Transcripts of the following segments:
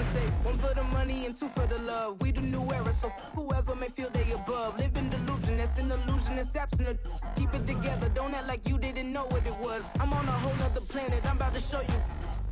say, one for the money and two for the love. We the new era, so whoever may feel they above. Live in delusion, that's an illusion, it's absent. Keep it together, don't act like you didn't know what it was. I'm on a whole nother planet, I'm about to show you.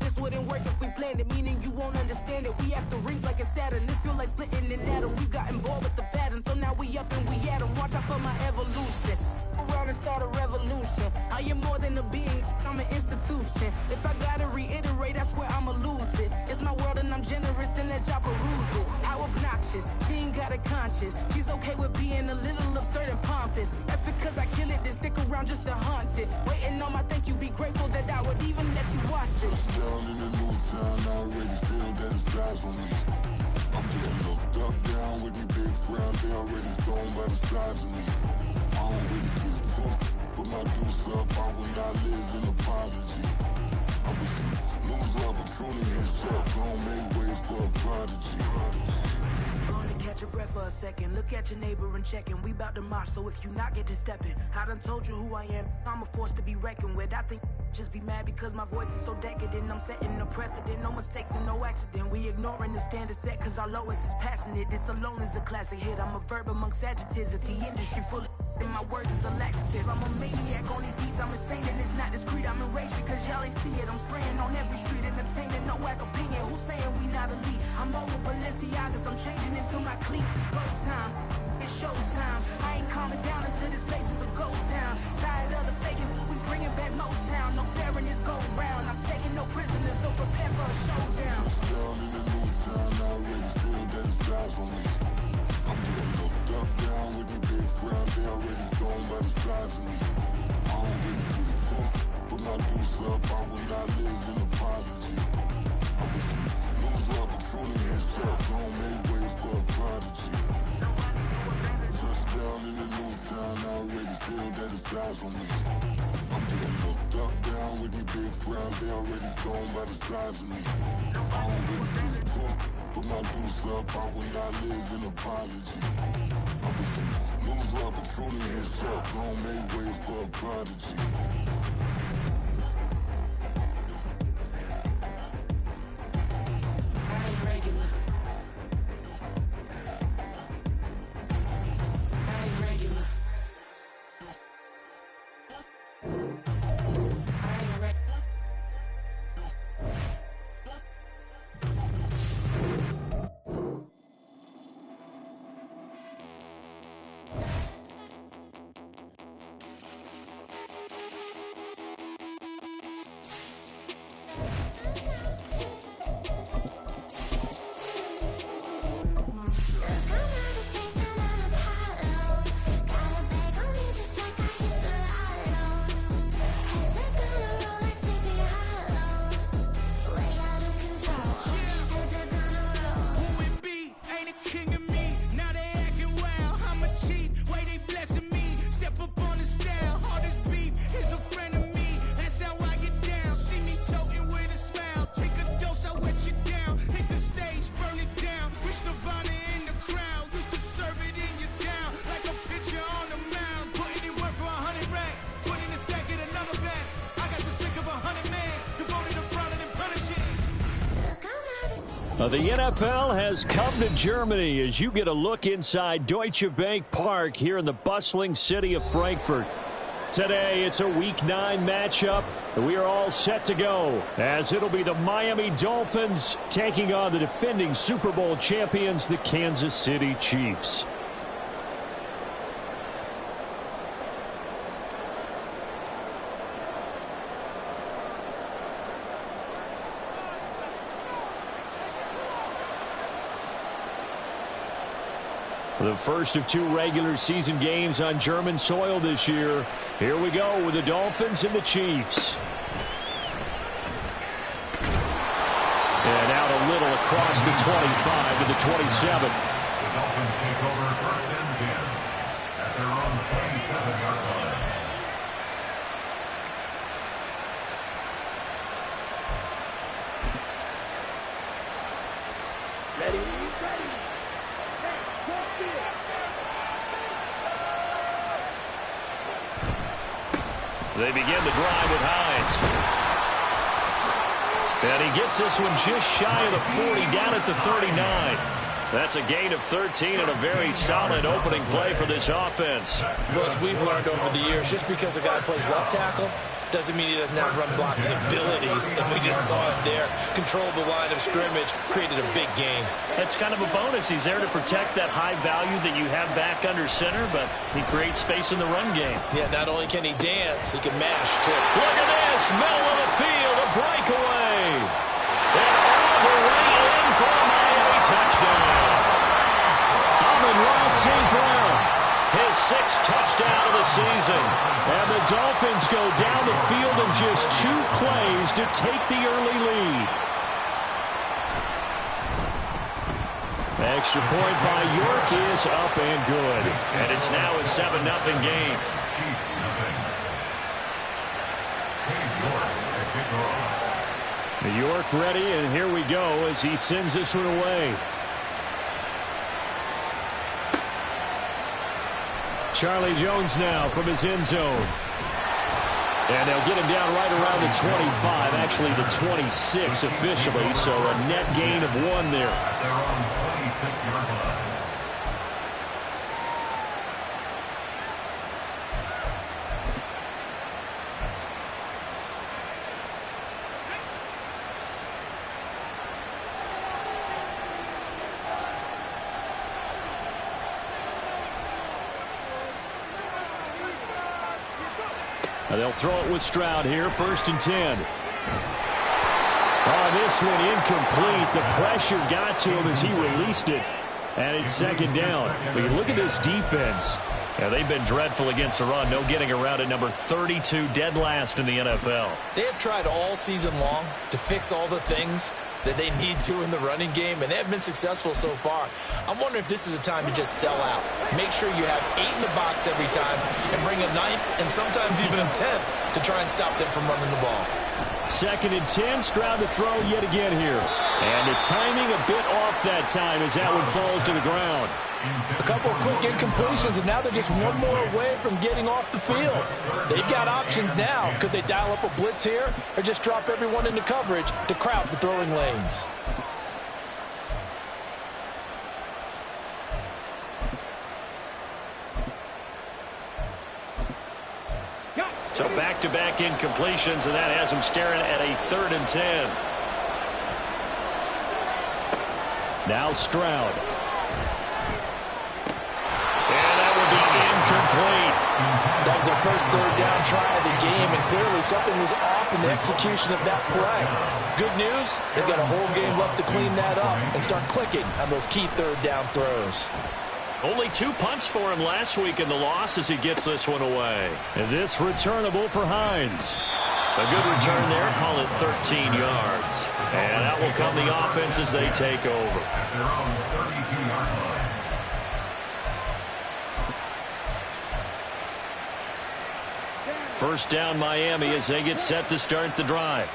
This wouldn't work if we planned it, meaning you won't understand it. We have to rings like a Saturn. This feel like splitting an atom. We got involved with the pattern, so now we up and we at 'em. Watch out for my evolution. Around and start a revolution. I am more than a being, I'm an institution. If I gotta reiterate, that's where I'ma lose it. It's my world and I'm generous and that y'all peruse it. How obnoxious, she ain't got a conscience. She's okay with being a little absurd and pompous. That's because I kill it, then stick around just to haunt it. Waiting on my thank you, be grateful that I would even let you watch it. Down in the new town, I already feel that it's eyes on me. I'm getting looked up, down with these big frowns, they already thrown by the size of me. I don't really get took, put my deuce up, I will not live in apology. I wish you lose love, but truly himself, gon' make way for a prodigy. Gonna catch your breath for a second, look at your neighbor and check in. We bout to march, so if you not get to stepping, I done told you who I am, I'm a force to be reckoned with. I think just be mad because my voice is so decadent. I'm setting a precedent, no mistakes and no accident. We ignoring the standard set cause our lowest is passionate. This alone is a classic hit. I'm a verb amongst adjectives. If the industry full of and my words is a laxative. I'm a maniac on these beats, I'm insane and it's not discreet. I'm enraged because y'all ain't see it. I'm spraying on every street, entertaining, no whack opinion. Who's saying we not elite? I'm over Balenciagas, I'm changing into my cleats. It's go time, it's showtime. I ain't calming down until this place is a ghost town. Tired of the faking, we bringing back Motown. No sparing this go round. I'm taking no prisoners, so prepare for a showdown. Down in the new town, I already feel that it's eyes on me. I'm getting looked up, down with these big frowns, they already thrown by the size of me. I don't really get took, put my deuce up, I will not live in apology. I wish you lose love, but truly himself, gon' make way for a prodigy. Just down in the new town, I already feel that it's eyes on me. I'm getting looked up, down with these big frowns, they already thrown by the size of me. I don't really get took, put my deuce up, I will not live in apology. I wish you lose love, but truly himself, gon' make way for a prodigy. I ain't regular. I ain't regular. I ain't regular. The NFL has come to Germany as you get a look inside Deutsche Bank Park here in the bustling city of Frankfurt. Today, it's a Week 9 matchup, and we are all set to go, as it'll be the Miami Dolphins taking on the defending Super Bowl champions, the Kansas City Chiefs. The first of two regular season games on German soil this year. Here we go with the Dolphins and the Chiefs. And out a little across the 25 to the 27. The Dolphins take over first and 10 at their own 27-yard line. They begin the drive with Hines. And he gets this one just shy of the 40, down at the 39. That's a gain of 13 and a very solid opening play for this offense. Well, as we've learned over the years, just because a guy plays left tackle doesn't mean he doesn't have run blocking abilities, and we just saw it there. Controlled the line of scrimmage, created a big gain. That's kind of a bonus. He's there to protect that high value that you have back under center, but he creates space in the run game. Yeah, not only can he dance, he can mash, too. Look at this, middle of the field, a breakaway. And all the way in for a Miami touchdown. Amon-Ra St. Brown, his 6th touchdown of the season. And the Dolphins go down the field in just 2 plays to take the early lead. Extra point by York is up and good. And it's now a 7-0 game. Chiefs nothing. York to kick off. New York ready, and here we go as he sends this one away. Charlie Jones now from his end zone. And they'll get him down right around the 25, actually the 26 officially, so a net gain of 1 there. At their own 26-yard line. They'll throw it with Stroud here, 1st and 10. Oh, this one incomplete. The pressure got to him as he released it, and it's 2nd down. But you look at this defense. Yeah, they've been dreadful against the run. No getting around at number 32, dead last in the NFL. They have tried all season long to fix all the things that they need to in the running game, and they have been successful so far. I'm wondering if this is a time to just sell out. Make sure you have 8 in the box every time and bring a 9th and sometimes even a 10th to try and stop them from running the ball. 2nd and 10, Stroud to throw yet again here. And the timing a bit off that time as that one falls to the ground. A couple of quick incompletions, and now they're just one more away from getting off the field. They've got options now. Could they dial up a blitz here or just drop everyone into coverage to crowd the throwing lanes? So back-to-back incompletions, and that has him staring at a 3rd and 10. Now Stroud. And that would be incomplete. That was their first 3rd down try of the game, and clearly something was off in the execution of that play. Good news, they've got a whole game left to clean that up and start clicking on those key 3rd down throws. Only 2 punts for him last week in the loss as he gets this one away. And this returnable for Hines. A good return there, call it 13 yards. And that will come the offense as they take over. At their own 32-yard line. First down Miami as they get set to start the drive.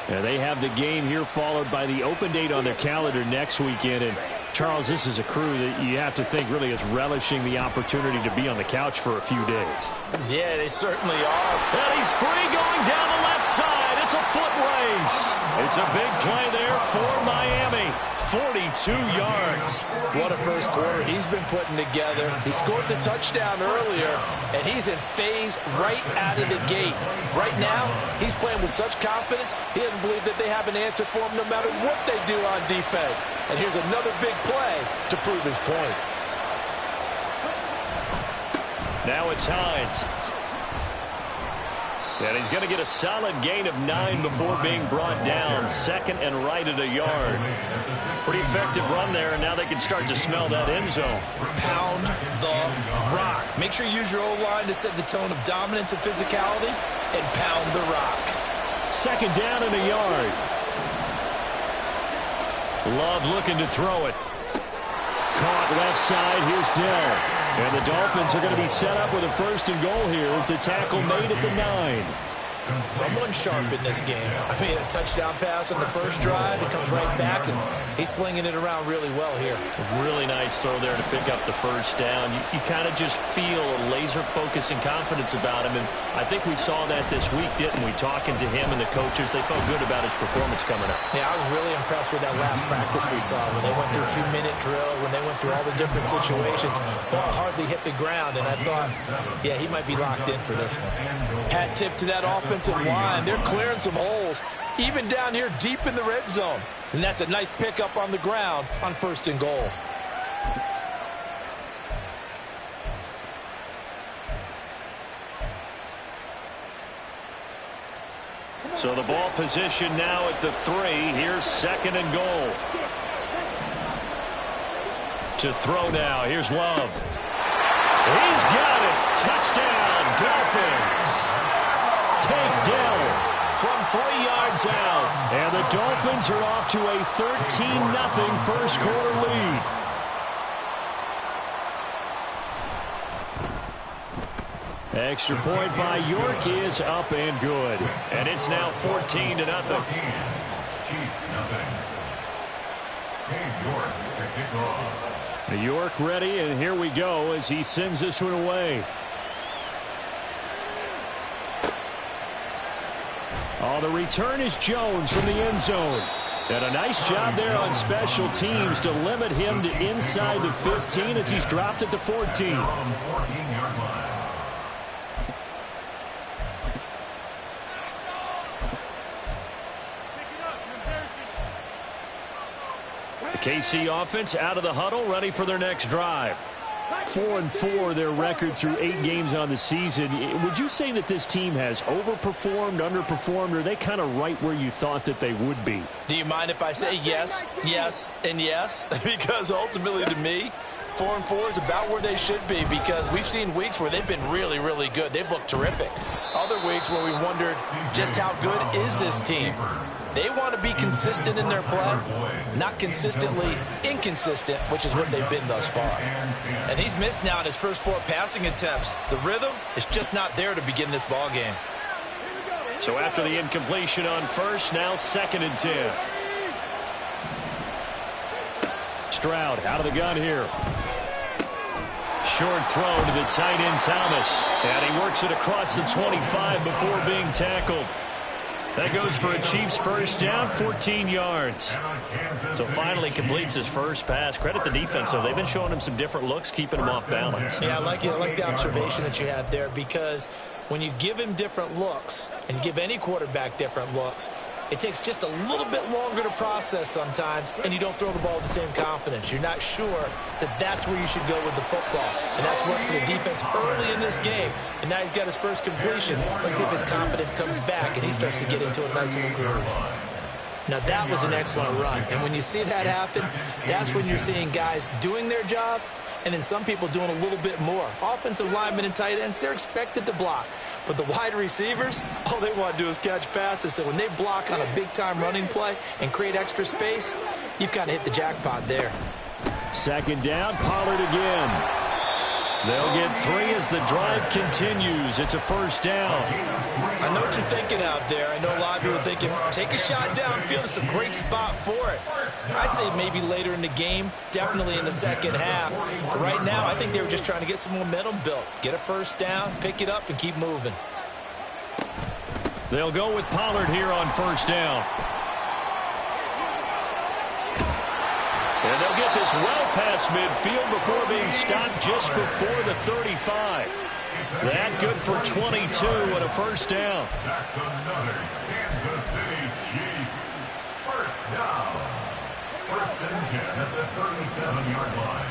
And they have the game here followed by the open date on their calendar next weekend. And Charles, this is a crew that you have to think really is relishing the opportunity to be on the couch for a few days. Yeah, they certainly are. And he's free going down the left side. It's a foot race. It's a big play there for Miami. 42 yards. What a first quarter he's been putting together. He scored the touchdown earlier, and he's in phase right out of the gate. Right now, he's playing with such confidence, he doesn't believe that they have an answer for him no matter what they do on defense. And here's another big play to prove his point. Now it's Hines. And he's going to get a solid gain of 9 before being brought down. 2nd and right at a yard. Pretty effective run there, and now they can start to smell that end zone. Pound the rock. Make sure you use your O-line to set the tone of dominance and physicality, and pound the rock. 2nd down and a yard. Love looking to throw it. Caught left side. Here's Dell. And the Dolphins are going to be set up with a 1st and goal here as the tackle made at the 9. Someone sharp in this game. I mean, a touchdown pass on the first drive. He comes right back, and he's flinging it around really well here. Really nice throw there to pick up the first down. You kind of just feel a laser focus and confidence about him, and I think we saw that this week, didn't we? Talking to him and the coaches, they felt good about his performance coming up. Yeah, I was really impressed with that last practice we saw when they went through 2-minute drill, when they went through all the different situations. Ball hardly hit the ground, and I thought, yeah, he might be locked in for this one. Hat tip to that offensive line. They're clearing some holes, even down here deep in the red zone. And that's a nice pickup on the ground on 1st and goal. So the ball position now at the 3. Here's 2nd and goal. To throw now. Here's Love. He's got it. Touchdown, Dolphins. Take Dell from 3 yards out. And the Dolphins are off to a 13-0 first quarter lead. Extra point by York is up and good. And it's now 14-0. Chiefs nothing. Cade York to kick off. York ready, and here we go as he sends this one away. Oh, the return is Jones from the end zone. And a nice job there on special teams to limit him to inside the 15 as he's dropped at the 14. 14-yard line. The KC offense out of the huddle, ready for their next drive. 4-4 their record through 8 games on the season. Would you say that this team has overperformed, underperformed, or are they kind of right where you thought that they would be? Do you mind if I say yes, yes, and yes? Because ultimately to me, 4-4 is about where they should be, because we've seen weeks where they've been really, really good. They've looked terrific. Other weeks where we've wondered just how good is this team. They want to be consistent in their play, not consistently inconsistent, which is what they've been thus far. And he's missed now in his first 4 passing attempts. The rhythm is just not there to begin this ball game. So after the incompletion on first, now 2nd and 10. Stroud out of the gun here. Short throw to the tight end Thomas. And he works it across the 25 before being tackled. That goes for a Chiefs first down, 14 yards. So finally completes his first pass. Credit the defense, though. They've been showing him some different looks, keeping him off balance. Yeah, I like the observation that you had there, because when you give him different looks, and you give any quarterback different looks, it takes just a little bit longer to process sometimes, and you don't throw the ball with the same confidence. You're not sure that that's where you should go with the football. And that's worked for the defense early in this game. And now he's got his first completion. Let's see if his confidence comes back and he starts to get into a nice little groove. Now that was an excellent run. And when you see that happen, that's when you're seeing guys doing their job, and then some people doing a little bit more. Offensive linemen and tight ends, they're expected to block. But the wide receivers, all they want to do is catch passes. So when they block on a big-time running play and create extra space, you've kind of hit the jackpot there. 2nd down, Pollard again. They'll get 3 as the drive continues. It's a first down. I know what you're thinking out there. I know a lot of people are thinking, take a shot downfield. It's a great spot for it. I'd say maybe later in the game, definitely in the second half. But right now, I think they were just trying to get some momentum built. Get a first down, pick it up, and keep moving. They'll go with Pollard here on first down. And they'll get this well past midfield before being stopped just before the 35. That good for 22 and a first down. That's another Kansas City Chiefs. First down. 1st and 10 at the 37-yard line.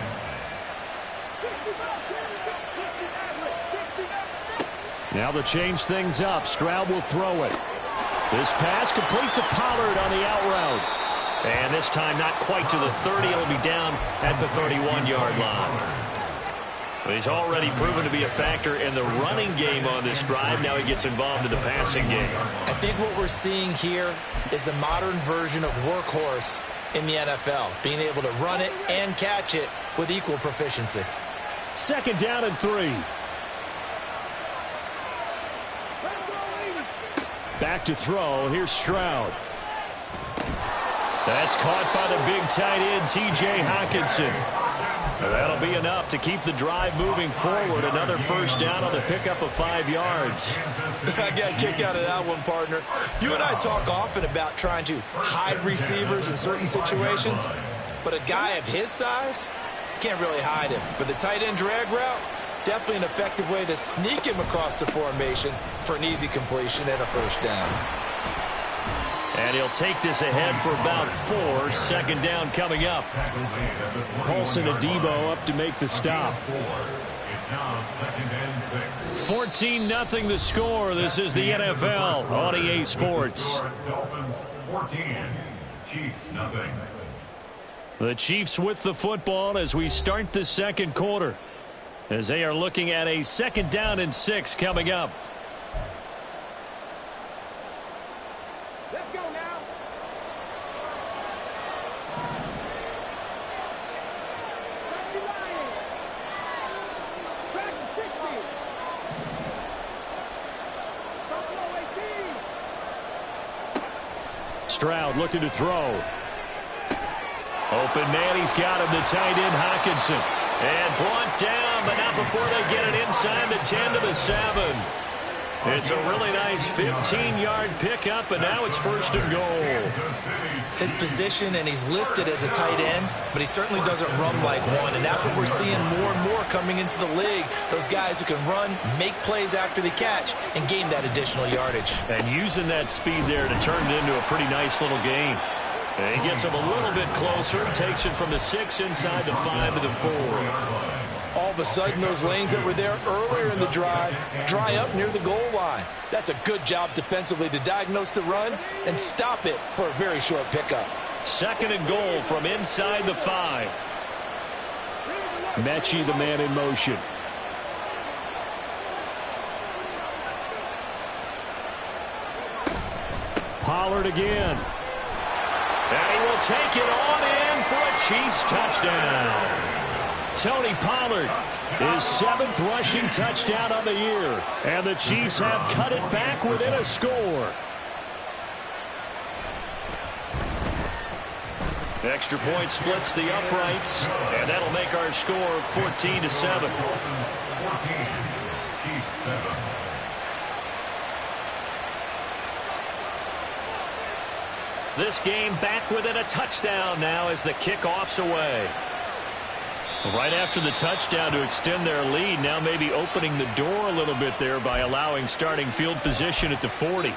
Now they'll change things up. Stroud will throw it. This pass complete to Pollard on the out route. And this time not quite to the 30. It'll be down at the 31-yard line. But he's already proven to be a factor in the running game on this drive. Now he gets involved in the passing game. I think what we're seeing here is the modern version of workhorse in the NFL, being able to run it and catch it with equal proficiency. 2nd down and 3. Back to throw. Here's Stroud. That's caught by the big tight end, T.J. Hockenson. That'll be enough to keep the drive moving forward. Another first down on the pickup of 5 yards. I got a kick out of that one, partner. You and I talk often about trying to hide receivers in certain situations, but a guy of his size can't really hide him. But the tight end drag route, definitely an effective way to sneak him across the formation for an easy completion and a first down. And he'll take this ahead for about 4. Second down coming up. Paulson Adebo up to make the stop. It's now 2nd and 6. 14-0 the score. This is the NFL on EA Sports. Dolphins 14, Chiefs nothing. The Chiefs with the football as we start the second quarter, as they are looking at a 2nd down and 6 coming up. Stroud looking to throw. Open man, he's got him, the tight end Hockenson. And brought down, but not before they get it inside the 10 to the 7. It's a really nice 15-yard pickup, and now it's 1st and goal. His position, and he's listed as a tight end, but he certainly doesn't run like one, and that's what we're seeing more and more coming into the league. Those guys who can run, make plays after the catch, and gain that additional yardage. And using that speed there to turn it into a pretty nice little game. And he gets him a little bit closer, takes it from the 6 inside the 5 to the 4. All of a sudden, those lanes that were there earlier in the drive dry up near the goal line. That's a good job defensively to diagnose the run and stop it for a very short pickup. 2nd and goal from inside the 5. Mechie, the man in motion. Pollard again. And he will take it on in for a Chiefs touchdown. Tony Pollard, his 7th rushing touchdown on the year. And the Chiefs have cut it back within a score. Extra point splits the uprights, and that'll make our score 14 to 7. 14, Chiefs 7. This game back within a touchdown now as the kickoff's away. Right after the touchdown to extend their lead, now maybe opening the door a little bit there by allowing starting field position at the 40.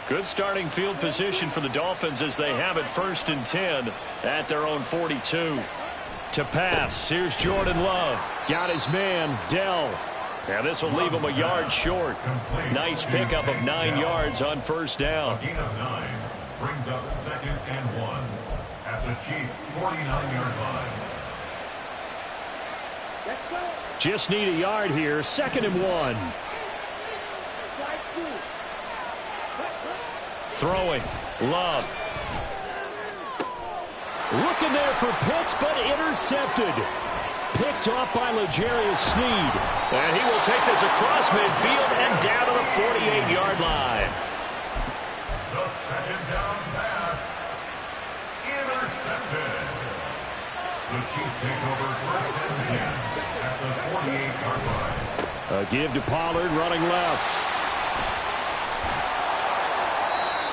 Good starting field position for the Dolphins as they have it 1st and 10 at their own 42. To pass, here's Jordan Love. Got his man, Dell. And this will leave him a yard short. Nice pickup of 9 yards on 1st down. A gain of 9 brings up 2nd and 1 at the Chiefs' 49-yard line. Just need a yard here. 2nd and 1. Throwing. Love. Looking there for Pitts, but intercepted. Picked off by L'Jarius Sneed. And he will take this across midfield and down to the 48-yard line. The 2nd down pass. Intercepted. The Chiefs take over 1st and 10 at the 48-yard line. A give to Pollard running left.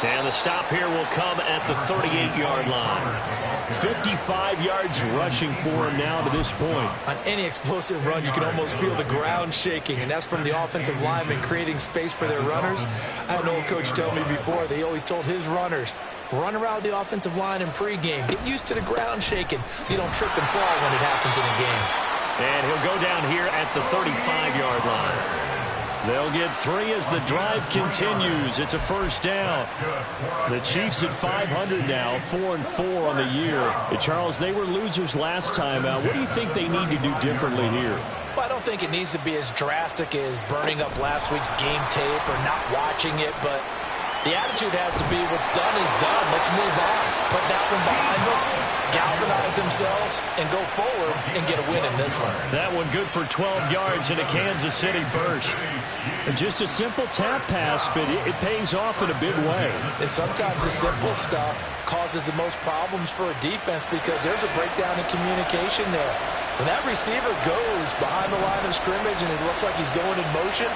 And the stop here will come at the 38-yard line. 55 yards rushing for him now to this point. On any explosive run, you can almost feel the ground shaking, and that's from the offensive linemen creating space for their runners. I had an old coach tell me before, they always told his runners, run around the offensive line in pregame. Get used to the ground shaking so you don't trip and fall when it happens in a game. And he'll go down here at the 35-yard line. They'll get 3 as the drive continues. It's a 1st down. The Chiefs at 500 now, 4-4 on the year. Charles, they were losers last time out. What do you think they need to do differently here? Well, I don't think it needs to be as drastic as burning up last week's game tape or not watching it, but The attitude has to be what's done is done. Let's move on. Put that one behind them, galvanize themselves, and go forward and get a win in this one. That one good for 12 yards into Kansas City first. And just a simple tap pass, but it pays off in a big way. And sometimes the simple stuff causes the most problems for a defense because there's a breakdown in communication there. When that receiver goes behind the line of scrimmage and it looks like he's going in motion,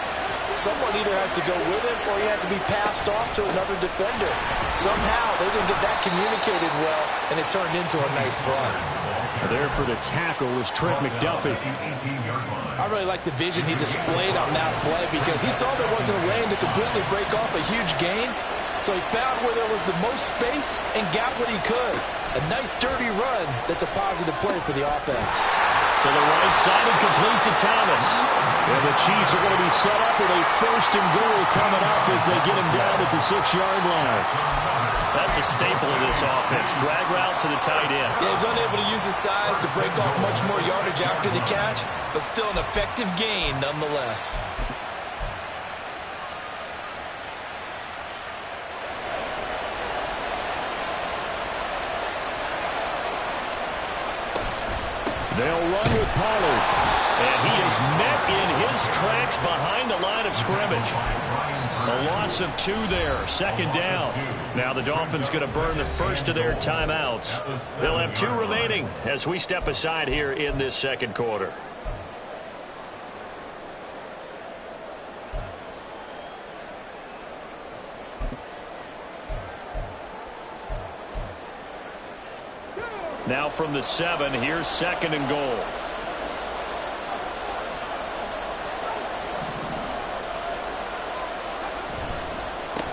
someone either has to go with him or he has to be passed off to another defender. Somehow they didn't get that communicated well, and it turned into a nice play. There for the tackle was Trent McDuffie. I really like the vision he displayed on that play because he saw there wasn't a lane to completely break off a huge gain. So he found where there was the most space and got what he could. A nice, dirty run that's a positive play for the offense. To the right side and complete to Thomas. And the Chiefs are going to be set up with a 1st and goal coming up as they get him down at the 6-yard line. That's a staple of this offense. Drag route to the tight end. Yeah, he was unable to use his size to break off much more yardage after the catch, but still an effective gain nonetheless. They'll run with Pollard. And he is met in his tracks behind the line of scrimmage. A loss of 2 there, 2nd down. Now the Dolphins going to burn the first of their timeouts. They'll have 2 remaining as we step aside here in this 2nd quarter. Now from the 7, here's 2nd and goal.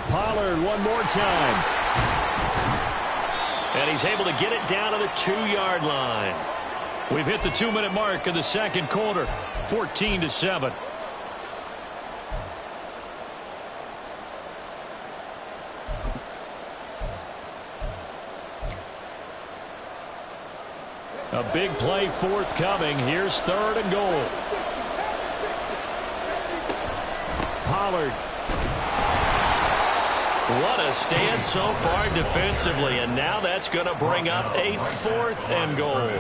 Pollard one more time. And he's able to get it down to the 2-yard line. We've hit the 2-minute mark of the 2nd quarter, 14-7. A big play forthcoming. Here's 3rd and goal. Pollard. What a stand so far defensively, and now that's going to bring up a 4th and goal.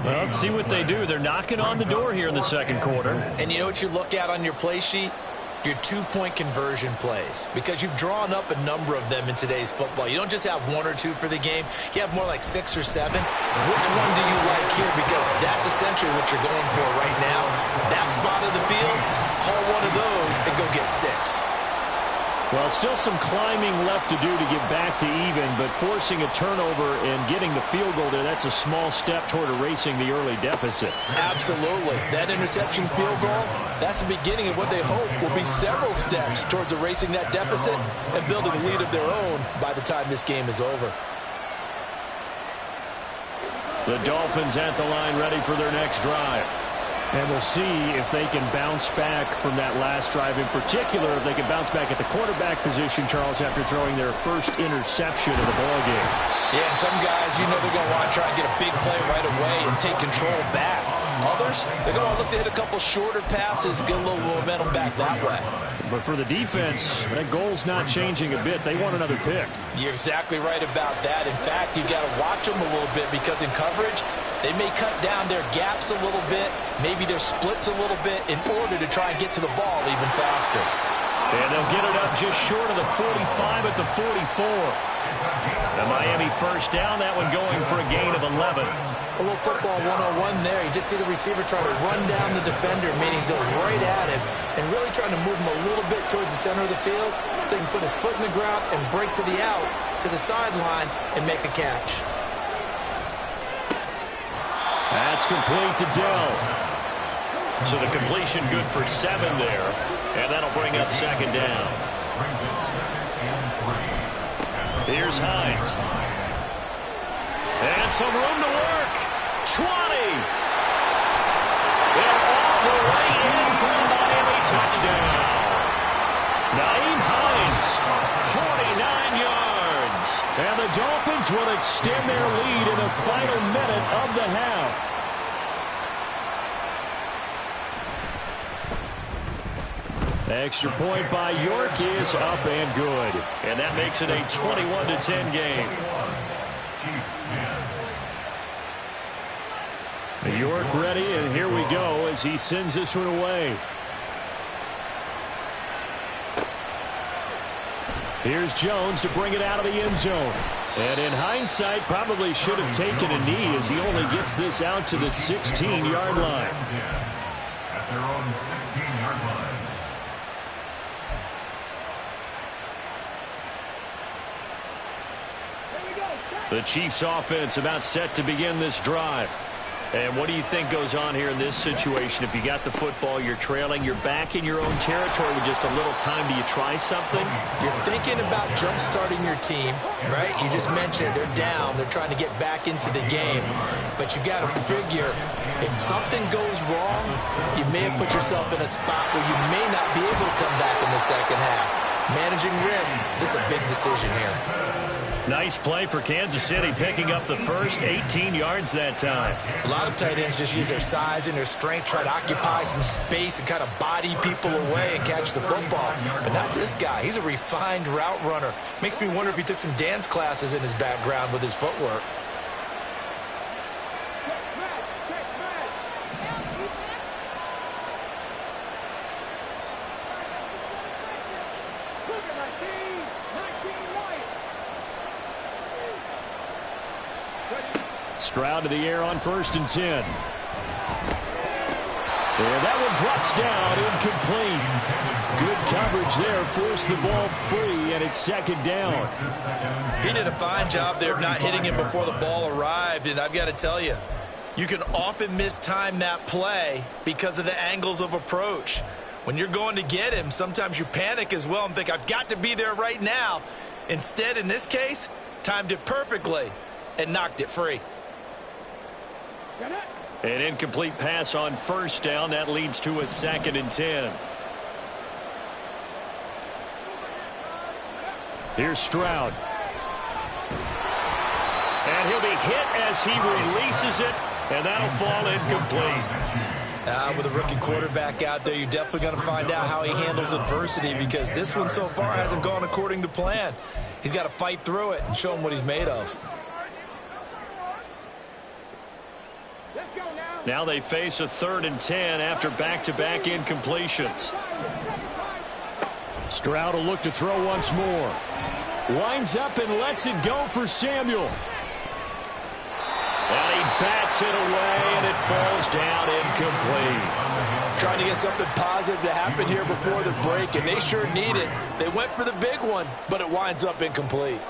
Well, let's see what they do. They're knocking on the door here in the 2nd quarter. And you know what you look at on your play sheet? Your 2-point conversion plays, because you've drawn up a number of them in today's football. You don't just have 1 or 2 for the game. You have more like 6 or 7. Which one do you like here? Because that's essentially what you're going for right now. That spot of the field, call one of those and go get 6. Well, still some climbing left to do to get back to even, but forcing a turnover and getting the field goal there, that's a small step toward erasing the early deficit. Absolutely. That interception field goal, that's the beginning of what they hope will be several steps towards erasing that deficit and building a lead of their own by the time this game is over. The Dolphins at the line ready for their next drive. And we'll see if they can bounce back from that last drive. In particular, if they can bounce back at the quarterback position, Charles, after throwing their first interception of the ballgame. Yeah, some guys, you know they're going to want to try and get a big play right away and take control back. Others, they're going to look to hit a couple shorter passes, get a little momentum back that way. But for the defense, that goal's not changing a bit. They want another pick. You're exactly right about that. In fact, you've got to watch them a little bit because in coverage, they may cut down their gaps a little bit, maybe their splits a little bit in order to try and get to the ball even faster. And they'll get it up just short of the 45 at the 44. The Miami 1st down, that one going for a gain of 11. A little football 101 there. You just see the receiver trying to run down the defender, meaning he goes right at him, and really trying to move him a little bit towards the center of the field so he can put his foot in the ground and break to the out, to the sideline, and make a catch. That's complete to Dell. So the completion good for 7 there, and that'll bring up 2nd down. Here's Hines. And some room to work. 20. And all the way in for a Miami touchdown. Naeem Hines, 49 yards. And the Dolphins will extend their lead in the final minute of the half. Extra point by York is up and good. And that makes it a 21-10 game. York ready, and here we go as he sends this one away. Here's Jones to bring it out of the end zone. And in hindsight, probably should have taken a knee as he only gets this out to the 16-yard line. At their own 16-yard line. The Chiefs offense about set to begin this drive. And what do you think goes on here in this situation? If you got the football, you're trailing, you're back in your own territory with just a little time. Do you try something? You're thinking about jump-starting your team, right? You just mentioned it. They're down. They're trying to get back into the game. But you got to figure, if something goes wrong, you may have put yourself in a spot where you may not be able to come back in the second half. Managing risk, this is a big decision here. Nice play for Kansas City, picking up the first 18 yards that time. A lot of tight ends just use their size and their strength, try to occupy some space and kind of body people away and catch the football. But not this guy. He's a refined route runner. Makes me wonder if he took some dance classes in his background with his footwork. Stroud to the air on 1st and 10. And that one drops down, incomplete. Good coverage there, forced the ball free, and it's 2nd down. He did a fine job there of not hitting him before the ball arrived, and I've got to tell you, you can often mistime that play because of the angles of approach. When you're going to get him, sometimes you panic as well and think, I've got to be there right now. Instead, in this case, timed it perfectly and knocked it free. An incomplete pass on 1st down. That leads to a 2nd and 10. Here's Stroud. And he'll be hit as he releases it, and that'll fall incomplete. With a rookie quarterback out there, you're definitely going to find out how he handles adversity, because this one so far hasn't gone according to plan. He's got to fight through it and show him what he's made of. Now they face a 3rd and 10 after back-to-back incompletions. Stroud will look to throw once more. Winds up and lets it go for Samuel. And he bats it away, and it falls down incomplete. Trying to get something positive to happen here before the break, and they sure need it. They went for the big one, but it winds up incomplete.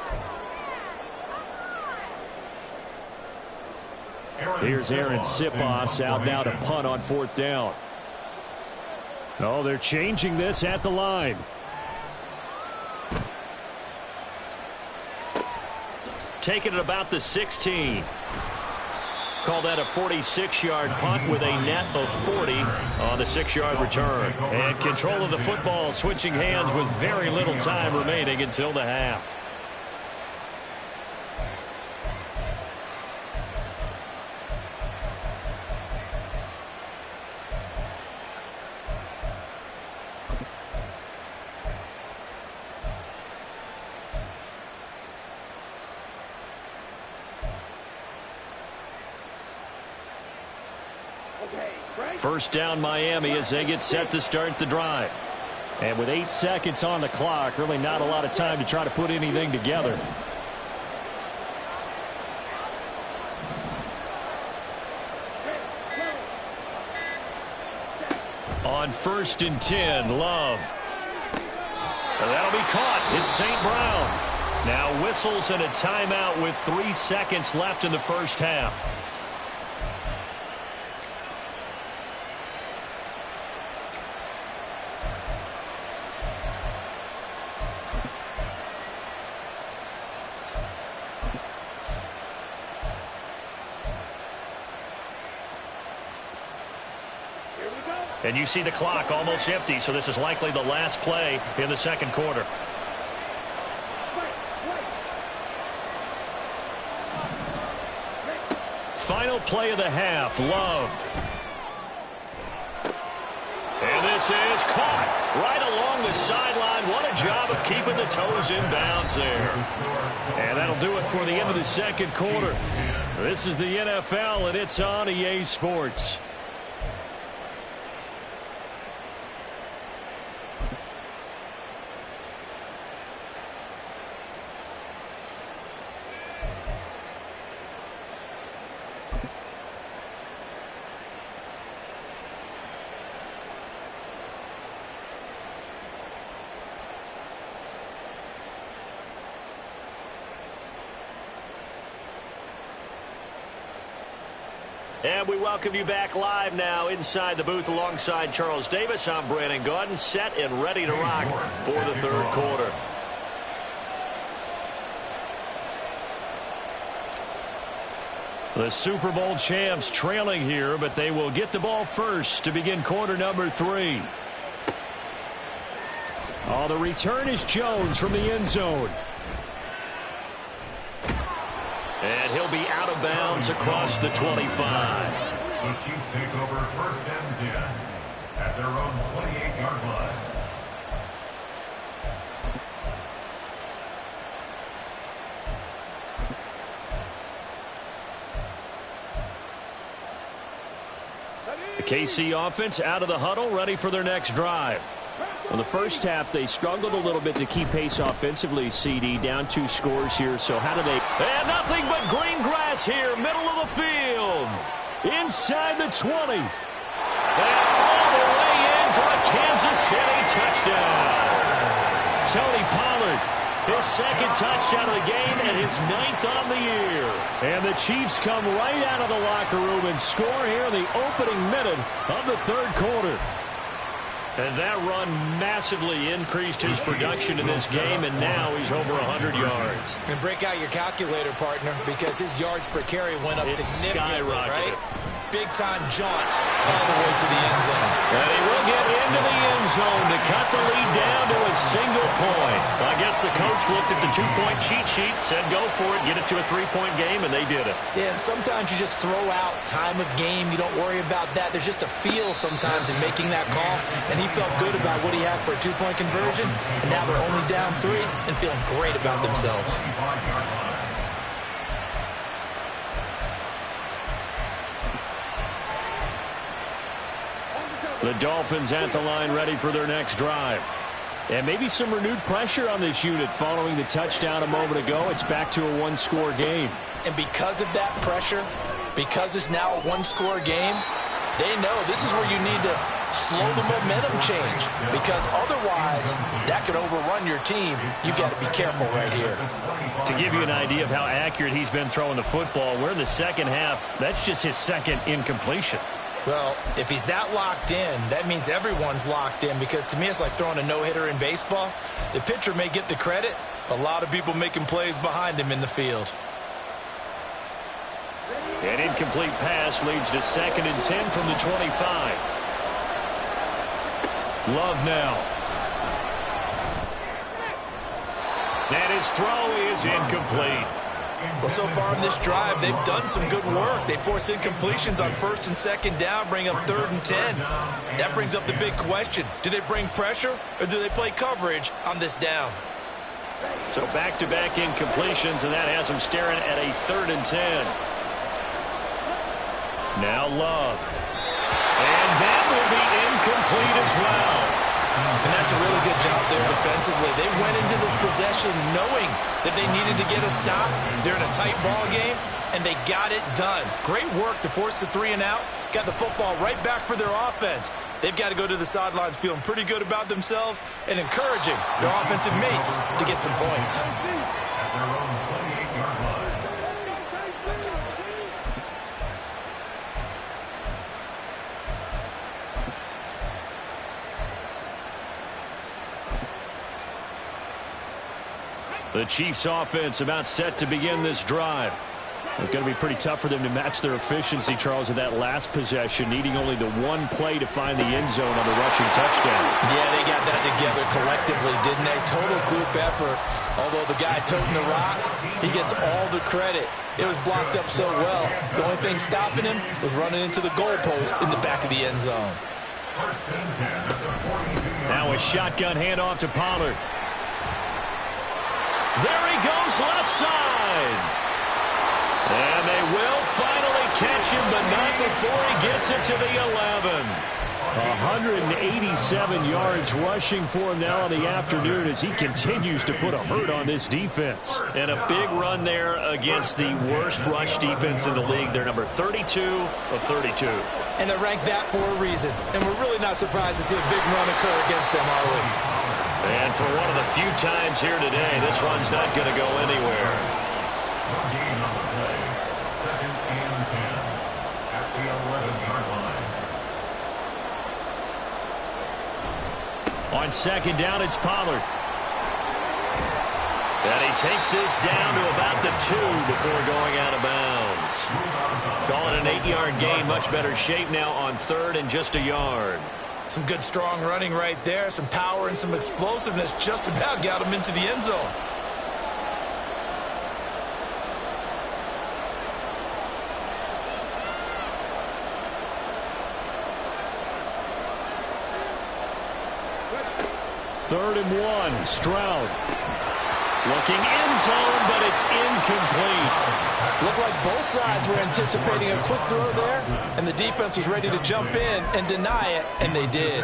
Here's Aaron Sipos out now to punt on 4th down. Oh, they're changing this at the line. Taking it about the 16. Call that a 46-yard punt with a net of 40 on the 6-yard return. And control of the football, switching hands with very little time remaining until the half. First down Miami as they get set to start the drive. And with 8 seconds on the clock, really not a lot of time to try to put anything together. On 1st and 10, Love. And that'll be caught. It's St. Brown. Now whistles and a timeout with 3 seconds left in the first half. And you see the clock almost empty, so this is likely the last play in the 2nd quarter. Final play of the half, Love. And this is caught. right along the sideline. What a job of keeping the toes in bounds there. And that'll do it for the end of the second quarter. This is the NFL, and it's on EA Sports. And we welcome you back live now inside the booth alongside Charles Davis. I'm Brandon Gaudin, set and ready to rock for the third quarter. The Super Bowl champs trailing here, but they will get the ball first to begin quarter number 3. Oh, the return is Jones from the end zone. And he'll be out of bounds across the 25. The Chiefs take over first and 10 at their own 28-yard line. The KC offense out of the huddle, ready for their next drive. In the first half, they struggled a little bit to keep pace offensively, CD. Down 2 scores here, so how do they... And nothing but green grass here, middle of the field. Inside the 20. And all the way in for a Kansas City touchdown. Tony Pollard, his second touchdown of the game and his 9th on the year. And the Chiefs come right out of the locker room and score here in the opening minute of the third quarter. And that run massively increased his production in this game, and now he's over 100 yards. And break out your calculator, partner, because his yards per carry went up significantly, right? Big-time jaunt all the way to the end zone. And he will get into the end zone to cut the lead down to a single point. I guess the coach looked at the 2-point cheat sheet, said go for it, get it to a 3-point game, and they did it. Yeah, and sometimes you just throw out time of game. You don't worry about that. There's just a feel sometimes in making that call, and he felt good about what he had for a 2-point conversion, and now they're only down 3 and feeling great about themselves. The Dolphins at the line ready for their next drive. And maybe some renewed pressure on this unit following the touchdown a moment ago. It's back to a 1-score game. And because of that pressure, because it's now a 1-score game, they know this is where you need to slow the momentum change, because otherwise that could overrun your team. You've got to be careful right here. To give you an idea of how accurate he's been throwing the football, we're in the second half. That's just his second incompletion. Well, if he's that locked in, that means everyone's locked in, because to me it's like throwing a no-hitter in baseball. The pitcher may get the credit, but a lot of people making plays behind him in the field. An incomplete pass leads to 2nd and 10 from the 25. Love now. And his throw is incomplete. Well, so far in this drive, they've done some good work. They force incompletions on 1st and 2nd down, bring up 3rd and 10. That brings up the big question. Do they bring pressure, or do they play coverage on this down? So back-to-back incompletions, and that has them staring at a 3rd and 10. Now Love. And that will be incomplete as well. And that's a really good job there defensively. They went into this possession knowing that they needed to get a stop. They're in a tight ball game, and they got it done. Great work to force the 3 and out. Got the football right back for their offense. They've got to go to the sidelines feeling pretty good about themselves and encouraging their offensive mates to get some points. The Chiefs offense about set to begin this drive. It's going to be pretty tough for them to match their efficiency, Charles, in that last possession, needing only the 1 play to find the end zone on the rushing touchdown. Yeah, they got that together collectively, didn't they? Total group effort. Although the guy toting the rock, he gets all the credit. It was blocked up so well. The only thing stopping him was running into the goalpost in the back of the end zone. Now a shotgun handoff to Pollard. There he goes left side. And they will finally catch him, but not before he gets it to the 11. 187 yards rushing for him now in the afternoon as he continues to put a hurt on this defense. And a big run there against the worst rush defense in the league. They're number 32 of 32. And they're ranked that for a reason. And we're really not surprised to see a big run occur against them, are we? And for one of the few times here today, this run's not going to go anywhere. Gain on the play. 2nd and 10 at the 11-yard line. On 2nd down, it's Pollard. And he takes this down to about the 2 before going out of bounds. Call it an 8-yard gain. Much better shape now on 3rd and just a yard. Some good, strong running right there. Some power and some explosiveness just about got him into the end zone. Third and 1, Stroud. Looking end zone, but it's incomplete. Looked like both sides were anticipating a quick throw there, and the defense was ready to jump in and deny it, and they did.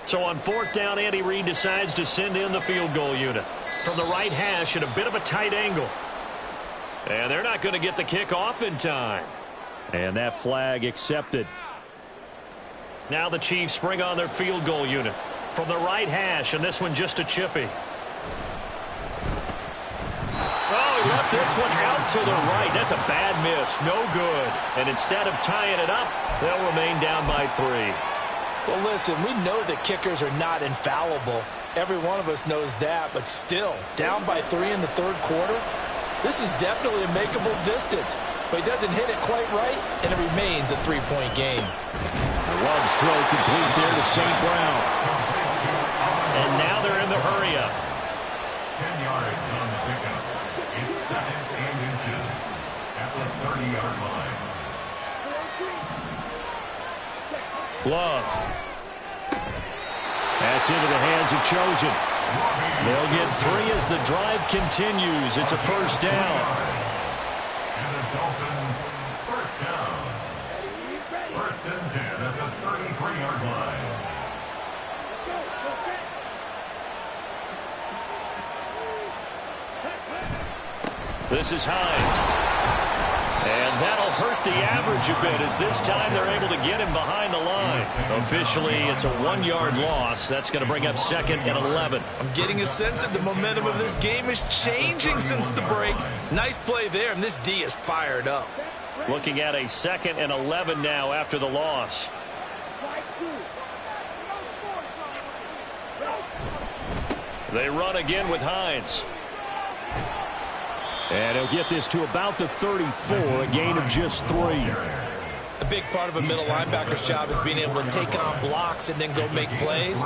So on 4th down, Andy Reid decides to send in the field goal unit. From the right hash at a bit of a tight angle. And they're not going to get the kick off in time. And that flag accepted. Now the Chiefs bring on their field goal unit. From the right hash, and this one just a chippy. Oh, he left this one out to the right. That's a bad miss. No good. And instead of tying it up, they'll remain down by 3. Well, listen, we know that kickers are not infallible. Every one of us knows that, but still, down by 3 in the 3rd quarter, this is definitely a makeable distance. But he doesn't hit it quite right, and it remains a 3-point game. Love's throw complete there to St. Brown. And now they're in the hurry-up. 10 yards on the pickup. It's 2nd and inches at the 30-yard line. Love. That's into the hands of Chosen. They'll get 3 as the drive continues. It's a 1st down. And the Dolphins, 1st down. 1st and 10 at the 33-yard line. This is Hines. And that'll hurt the average a bit as this time they're able to get him behind the line. Officially, it's a 1-yard loss. That's going to bring up 2nd and 11. I'm getting a sense that the momentum of this game is changing since the break. Nice play there, and this D is fired up. Looking at a 2nd and 11 now after the loss. They run again with Hines. And he'll get this to about the 34, a gain of just 3. A big part of a middle linebacker's job is being able to take on blocks and then go make plays.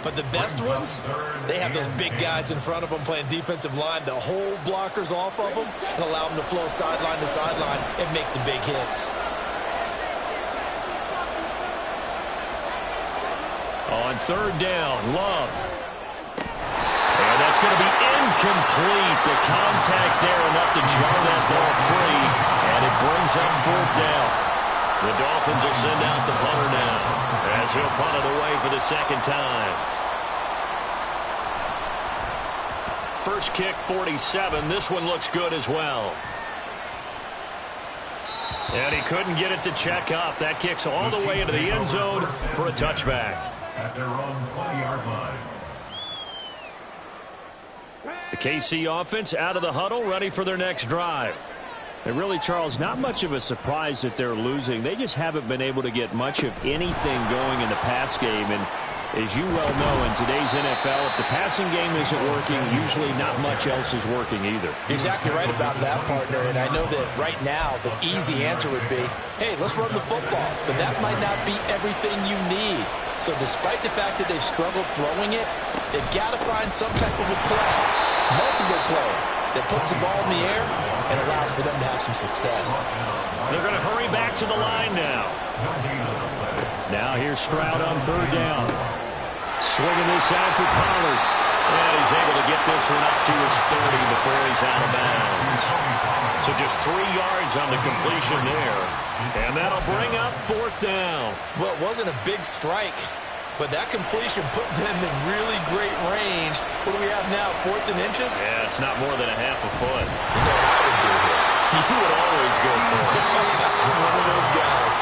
But the best ones, they have those big guys in front of them playing defensive line to hold blockers off of them and allow them to flow sideline to sideline and make the big hits. On 3rd down, Love. And that's going to be incomplete. The contact there enough to jar that ball free. And it brings up 4th down. The Dolphins will send out the punter now as he'll punt it away for the 2nd time. First kick, 47. This one looks good as well. And he couldn't get it to check up. That kicks all the way into the end zone for a touchback. At their own 20-yard line. The KC offense out of the huddle, ready for their next drive. And really, Charles, not much of a surprise that they're losing. They just haven't been able to get much of anything going in the pass game. And as you well know, in today's NFL, if the passing game isn't working, usually not much else is working either. Exactly right about that, partner. And I know that right now the easy answer would be, hey, let's run the football. But that might not be everything you need. So despite the fact that they've struggled throwing it, they've got to find some type of a play, multiple plays, that puts the ball in the air and allows for them to have some success. They're going to hurry back to the line now. Now here's Stroud on third down. Swinging this out for Pollard. And he's able to get this one up to his 30 before he's out of bounds. So just 3 yards on the completion there. And that'll bring up fourth down. Well, it wasn't a big strike, but that completion put them in really great range. What do we have now, 4th and inches? Yeah, it's not more than a half a foot. You know what I would do here? You would always go for it. I'm one of those guys.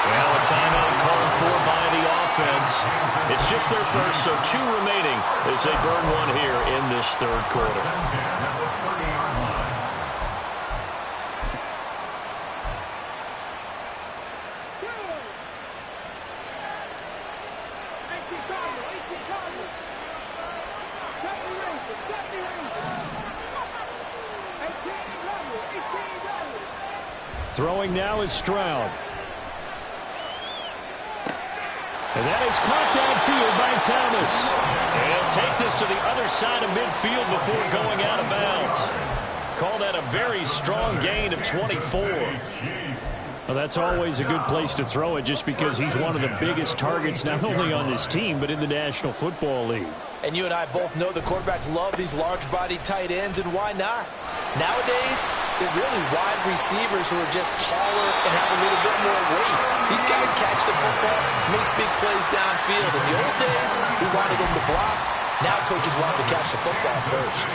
Well, a timeout called for by the offense. It's just their first, so 2 remaining as they burn one here in this third quarter. Throwing now is Stroud. And that is caught downfield by Thomas. And he'll take this to the other side of midfield before going out of bounds. Call that a very strong gain of 24. Well, that's always a good place to throw it just because he's one of the biggest targets not only on this team but in the National Football League. And you and I both know the quarterbacks love these large-bodied tight ends, and why not? Nowadays, they're really wide receivers who are just taller and have a little bit more weight. These guys catch the football, make big plays downfield. In the old days, we wanted them to block. Now coaches want them to catch the football first.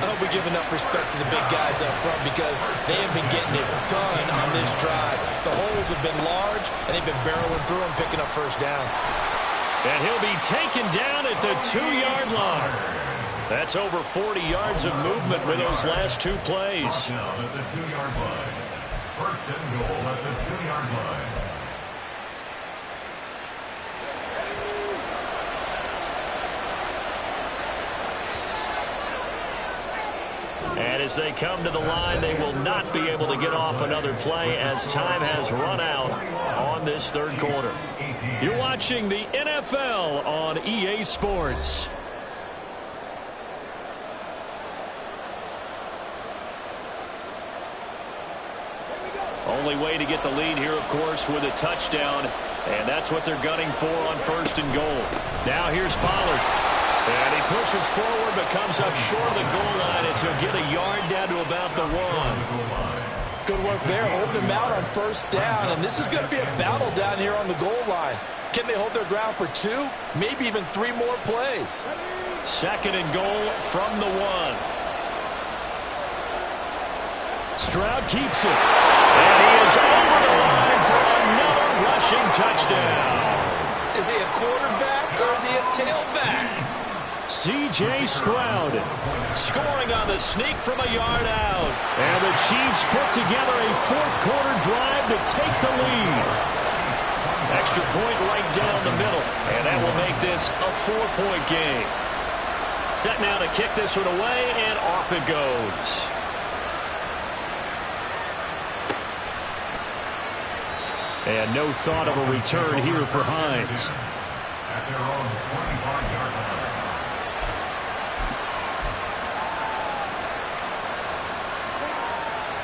I hope we give enough respect to the big guys up front because they have been getting it done on this drive. The holes have been large, and they've been barreling through them, picking up first downs. And he'll be taken down at the 2-yard line. That's over 40 yards of movement with those last 2 plays. Down at the 2-yard line. First and goal at the 2-yard line. And as they come to the line, they will not be able to get off another play as time has run out on this third quarter. You're watching the NFL on EA Sports. Only way to get the lead here, of course, with a touchdown. And that's what they're gunning for on first and goal. Now here's Pollard. And he pushes forward but comes up short of the goal line as he'll get a yard down to about the 1. Good work there, holding them out on first down. And this is going to be a battle down here on the goal line. Can they hold their ground for 2, maybe even 3 more plays? Second and goal from the 1. Stroud keeps it. And he is over the line for another rushing touchdown. Is he a quarterback or is he a tailback? C.J. Stroud scoring on the sneak from a yard out. And the Chiefs put together a fourth-quarter drive to take the lead. Extra point right down the middle. And that will make this a 4-point game. Set now to kick this one away, and off it goes. And no thought of a return here for Hines. At their own 25-yard line.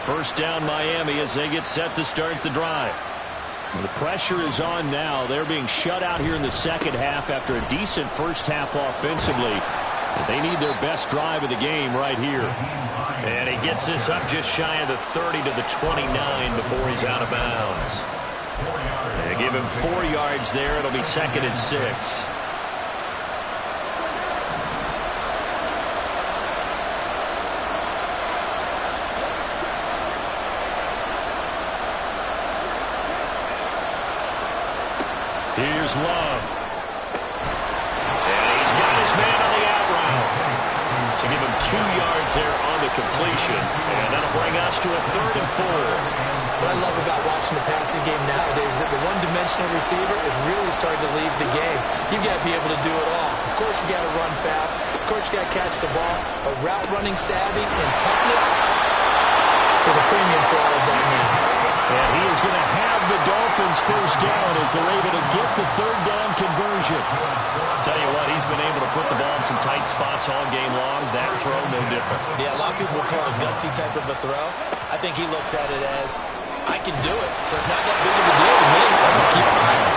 First down Miami as they get set to start the drive. The pressure is on now. They're being shut out here in the second half after a decent first half offensively. But they need their best drive of the game right here. And he gets this up just shy of the 30 to the 29 before he's out of bounds. They give him 4 yards there. It'll be second and 6. Here's Love. And he's got his man on the out route. So give him 2 yards there on the completion. And that'll bring us to a 3rd and 4. What I love about watching the passing game nowadays is that the one-dimensional receiver is really starting to lead the game. You've got to be able to do it all. Of course, you got to run fast. Of course, you got to catch the ball. But route running savvy and toughness is a premium for all of that now. And he is going to have the Dolphins first down as they're able to get the 3rd down conversion. Tell you what, he's been able to put the ball in some tight spots all game long. That throw, no different. Yeah, a lot of people will call it a gutsy type of a throw. I think he looks at it as, I can do it, so it's not that big of a deal to me. I'm going to keep firing.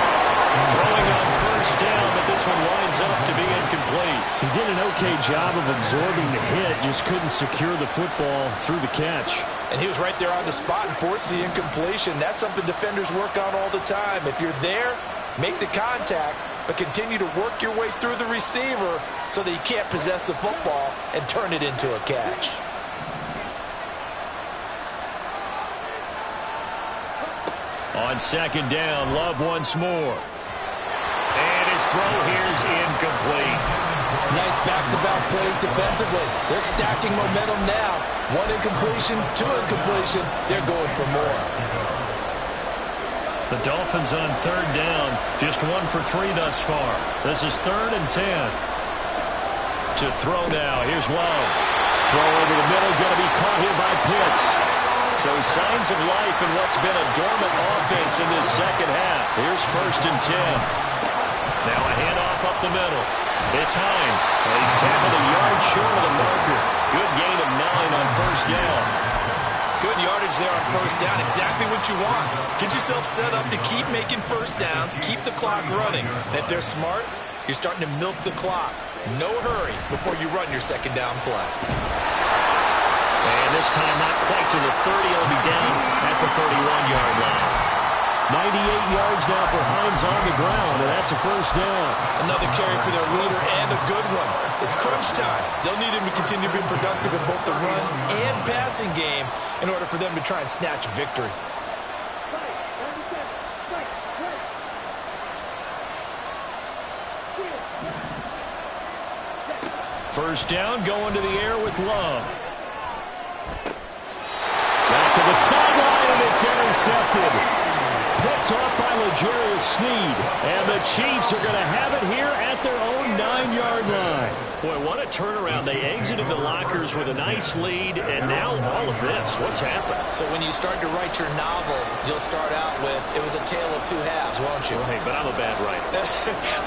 Throwing on first down, but this one winds up to be incomplete. He did an okay job of absorbing the hit, just couldn't secure the football through the catch. And he was right there on the spot and forced the incompletion. That's something defenders work on all the time. If you're there, make the contact, but continue to work your way through the receiver so that you can't possess the football and turn it into a catch. On 2nd down, Love once more. And his throw here is incomplete. Nice back-to-back plays defensively. They're stacking momentum now. 1 incompletion, 2 incompletion. They're going for more. The Dolphins on 3rd down, just 1 for 3 thus far. This is 3rd and 10. To throw now, here's Love. Throw over the middle, going to be caught here by Pitts. So signs of life in what's been a dormant offense in this second half. Here's 1st and 10. Now a handoff up the middle. It's Hines. And he's tackled a yard short of the marker. Good gain of 9 on 1st down. Good yardage there on 1st down. Exactly what you want. Get yourself set up to keep making 1st downs, keep the clock running. And if they're smart, you're starting to milk the clock. No hurry before you run your 2nd down play. And this time not quite to the 30. It'll be down at the 31-yard line. 98 yards now for Hines on the ground, and that's a 1st down. Another carry for their leader and a good one. It's crunch time. They'll need him to continue to be productive in both the run and passing game in order for them to try and snatch a victory. First down, going to the air with Love. Back to the sideline, and it's intercepted. Picked off by L'Jarius Sneed. And the Chiefs are going to have it here at their own 9-yard line. Boy, what a turnaround. They exited the lockers with a nice lead, and now all of this. What's happened? So when you start to write your novel, you'll start out with, it was a tale of 2 halves, won't you? Hey, but I'm a bad writer.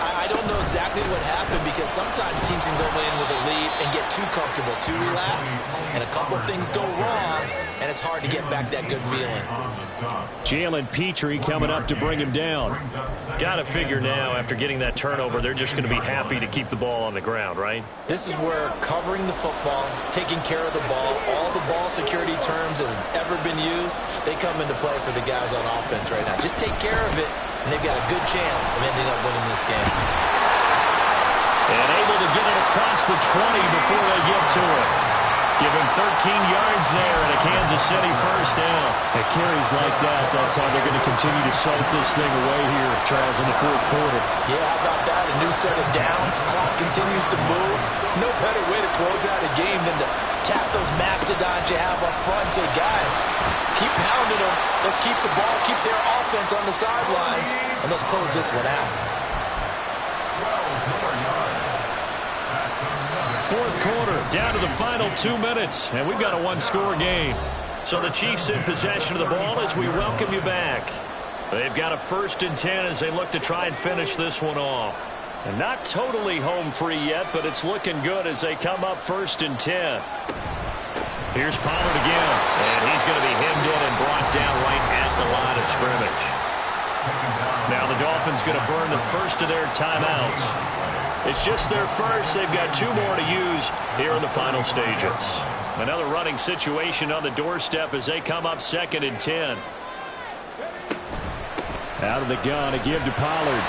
I don't know exactly what happened because sometimes teams can go in with a lead and get too comfortable, too relaxed, and a couple things go wrong, and it's hard to get back that good feeling. Jalen Petrie coming up to bring him down. Got to figure now, after getting that turnover, they're just going to be happy to keep the ball on the ground, right? This is where covering the football, taking care of the ball, all the ball security terms that have ever been used, they come into play for the guys on offense right now. Just take care of it, and they've got a good chance of ending up winning this game. And able to get it across the 20 before they get to it. Give him 13 yards there and a Kansas City first down. At carries like that, that's how they're going to continue to salt this thing away here, Charles, in the 4th quarter. Yeah, how about that? A new set of downs. Clock continues to move. No better way to close out a game than to tap those mastodons you have up front and say, guys, keep pounding them. Let's keep the ball, keep their offense on the sidelines, and let's close this one out. 4th quarter, down to the final 2 minutes, and we've got a 1-score game. So the Chiefs in possession of the ball as we welcome you back. They've got a 1st and 10 as they look to try and finish this one off. And not totally home free yet, but it's looking good as they come up 1st and 10. Here's Pollard again, and he's going to be hemmed in and brought down right at the line of scrimmage. Now the Dolphins going to burn the first of their timeouts. It's just their first. They've got 2 more to use here in the final stages. Another running situation on the doorstep as they come up 2nd and 10. Out of the gun, a give to Pollard.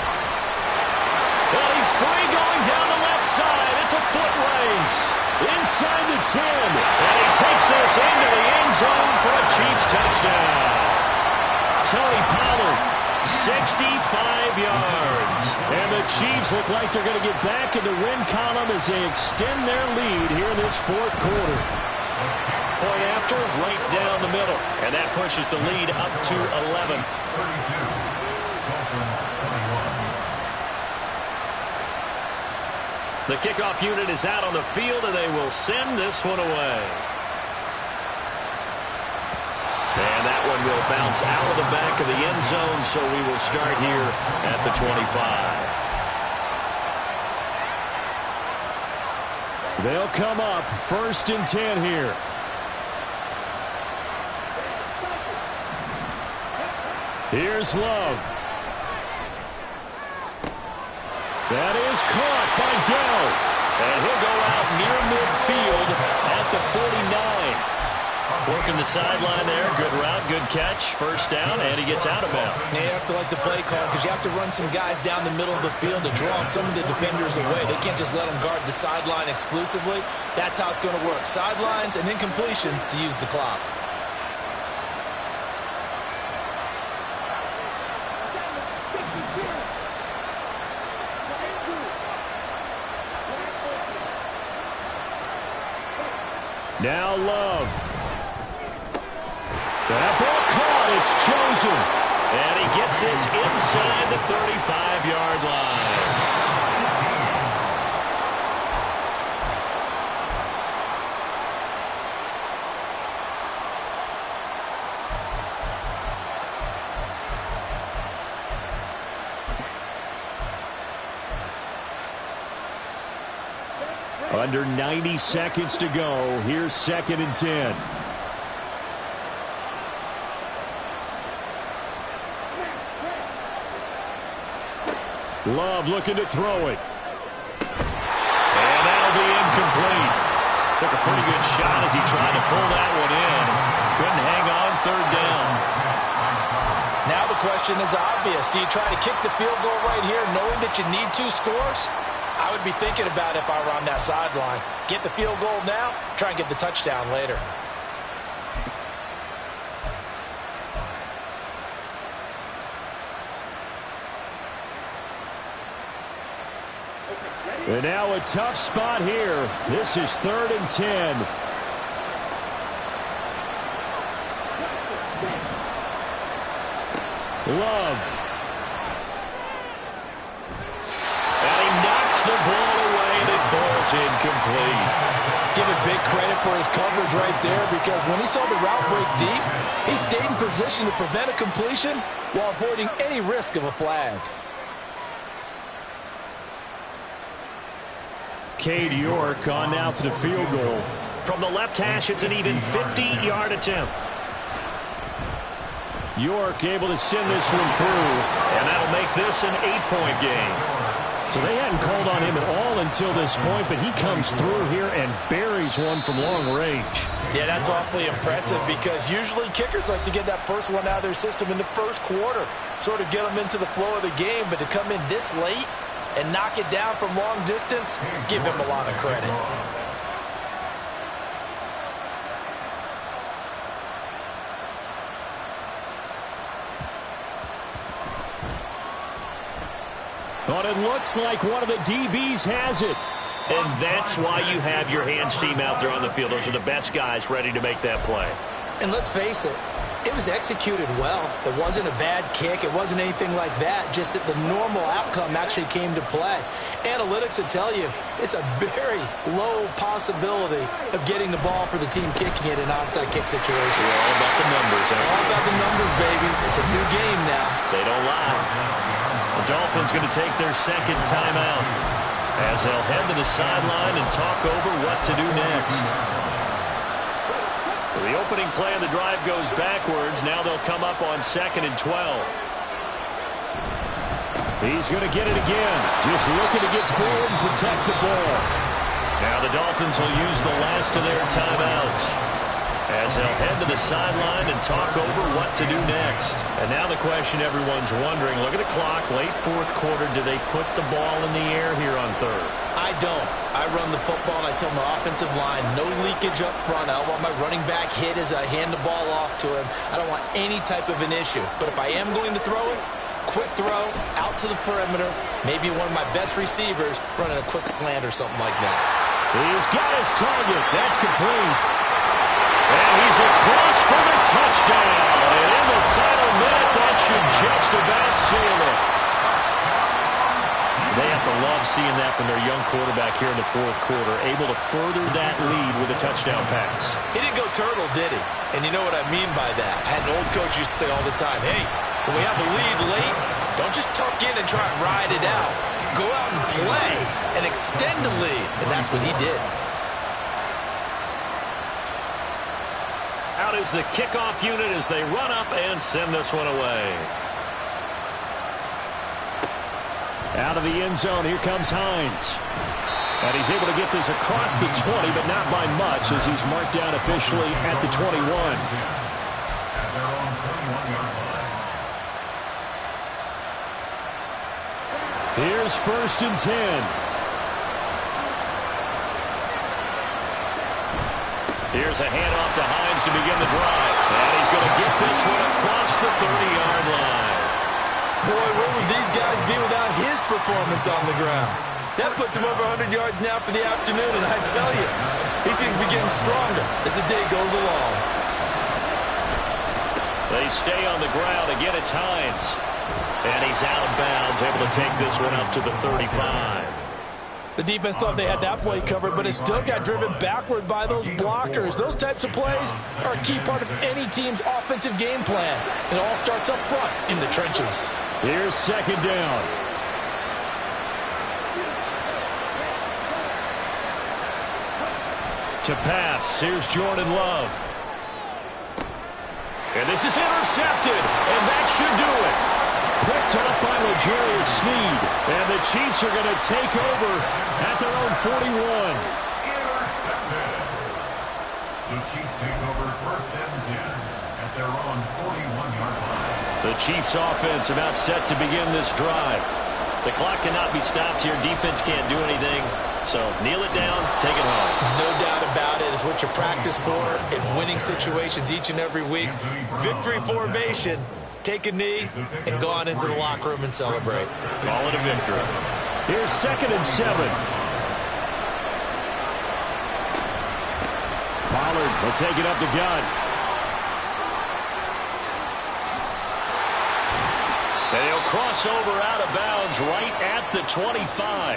Well, he's free going down the left side. It's a foot race. Inside the 10. And he takes this into the end zone for a Chiefs touchdown. Tony Pollard, yards. And the Chiefs look like they're going to get back in the win column as they extend their lead here in this fourth quarter. Point after, right down the middle. And that pushes the lead up to 11. 32, the kickoff unit is out on the field, and they will send this one away. And that one will bounce out of the back of the end zone, so we will start here at the 25. They'll come up 1st and 10 here. Here's Love. That is caught by Dell. And he'll go out near midfield at the 49. Working the sideline there. Good route, good catch. First down, and he gets out of bounds. Yeah, you have to like the play call because you have to run some guys down the middle of the field to draw some of the defenders away. They can't just let them guard the sideline exclusively. That's how it's going to work. Sidelines and incompletions to use the clock. Now Love. That ball caught. It's chosen. And he gets this inside the 35-yard line. Under 90 seconds to go. Here's 2nd and 10. Love looking to throw it. And that'll be incomplete. Took a pretty good shot as he tried to pull that one in. Couldn't hang on 3rd down. Now the question is obvious. Do you try to kick the field goal right here knowing that you need 2 scores? I would be thinking about it if I were on that sideline. Get the field goal now, try and get the touchdown later. And now a tough spot here. This is 3rd and 10. Love. And he knocks the ball away and it falls incomplete. Give it big credit for his coverage right there because when he saw the route break deep, he stayed in position to prevent a completion while avoiding any risk of a flag. Cade York on now for the field goal. From the left hash, it's an even 50-yard attempt. York able to send this one through, and that'll make this an 8-point game. So they hadn't called on him at all until this point, but he comes through here and buries one from long range. Yeah, that's awfully impressive because usually kickers like to get that first one out of their system in the first quarter, sort of get them into the flow of the game, but to come in this late and knock it down from long distance, give him a lot of credit. But it looks like one of the DBs has it. And that's why you have your hands team out there on the field. Those are the best guys ready to make that play. And let's face it, it was executed well. It wasn't a bad kick. It wasn't anything like that, just that the normal outcome actually came to play. Analytics would tell you it's a very low possibility of getting the ball for the team kicking it in an onside kick situation. We're all about the numbers, eh? All about the numbers, baby. It's a new game now. They don't lie. The Dolphins going to take their 2nd timeout as they'll head to the sideline and talk over what to do next. So the opening play of the drive goes backwards. Now they'll come up on 2nd and 12. He's going to get it again. Just looking to get forward and protect the ball. Now the Dolphins will use the last of their timeouts as they'll head to the sideline and talk over what to do next. And now the question everyone's wondering, look at the clock, late 4th quarter, do they put the ball in the air here on 3rd? I don't. I run the football and I tell my offensive line, no leakage up front. I don't want my running back hit as I hand the ball off to him. I don't want any type of an issue. But if I am going to throw it, quick throw out to the perimeter. Maybe one of my best receivers running a quick slant or something like that. He's got his target. That's complete. And he's across for the touchdown. And in the final minute, that should just about seal it. They have to love seeing that from their young quarterback here in the fourth quarter, able to further that lead with a touchdown pass. He didn't go turtle, did he? And you know what I mean by that. I had an old coach used to say all the time, hey, when we have a lead late, don't just tuck in and try and ride it out. Go out and play and extend the lead. And that's what he did. Out is the kickoff unit as they run up and send this one away. Out of the end zone, here comes Hines. And he's able to get this across the 20, but not by much as he's marked down officially at the 21. Here's 1st and 10. Here's a handoff to Hines to begin the drive. And he's going to get this one across the 30-yard line. Boy, where would these guys be without his performance on the ground? That puts him over 100 yards now for the afternoon, and I tell you, he seems to be getting stronger as the day goes along. They stay on the ground. Again, it's Hines. And he's out of bounds, able to take this one up to the 35. The defense thought they had that play covered, but it still got driven backward by those blockers. Those types of plays are a key part of any team's offensive game plan. It all starts up front in the trenches. Here's 2nd down. To pass, here's Jordan Love. And this is intercepted, and that should do it. Picked off by L'Jarius Sneed, and the Chiefs are going to take over at their own 41. Intercepted. The Chiefs take over 1st and 10 at their own 41-yard line. The Chiefs offense about set to begin this drive. The clock cannot be stopped here. Defense can't do anything. So kneel it down, take it home. No doubt about it. It's what you practice for in winning situations each and every week. Victory formation. Take a knee and go on into the locker room and celebrate. Call it a victory. Here's 2nd and 7. Pollard will take it up the gut. And he'll cross over out of bounds right at the 25.